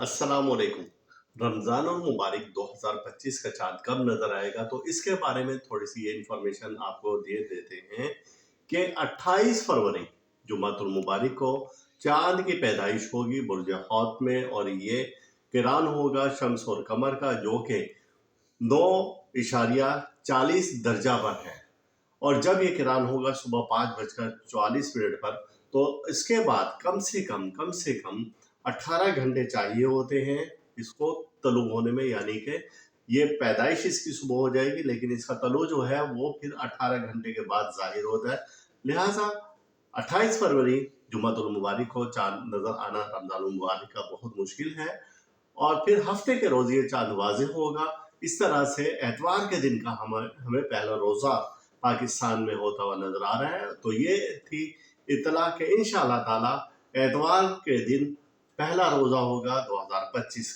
अस्सलाम वालेकुम। रमज़ान मुबारक 2025 का चाँद कब नज़र आएगा, तो इसके बारे में थोड़ी-सी ये इन्फॉर्मेशन आपको दे देते हैं कि 28 फरवरी जुम्मतुल मुबारक को चाँद की पैदाइश होगी बुर्ज हौत में, और ये किरान होगा शम्स और कमर का, जो कि 9.40 दर्जा पर है। और जब ये किरान होगा सुबह 5:44 पर, तो इसके बाद कम से कम 18 घंटे चाहिए होते हैं इसको तलु होने में, यानी कि ये पैदाइश इसकी सुबह हो जाएगी, लेकिन इसका तलु जो है वो फिर 18 घंटे के बाद जाहिर होता है। लिहाजा 28 फरवरी जुम्मतुल मुबारक को चांद नजर आना रमजान मुबारक का बहुत मुश्किल है, और फिर हफ्ते के रोज ये चांद वाज़ेह होगा। इस तरह से एतवार के दिन का हमें पहला रोज़ा पाकिस्तान में होता हुआ नजर आ रहा है। तो ये थी इतला के इंशाअल्लाह ताला एतवार के दिन पहला रोज़ा होगा 2025।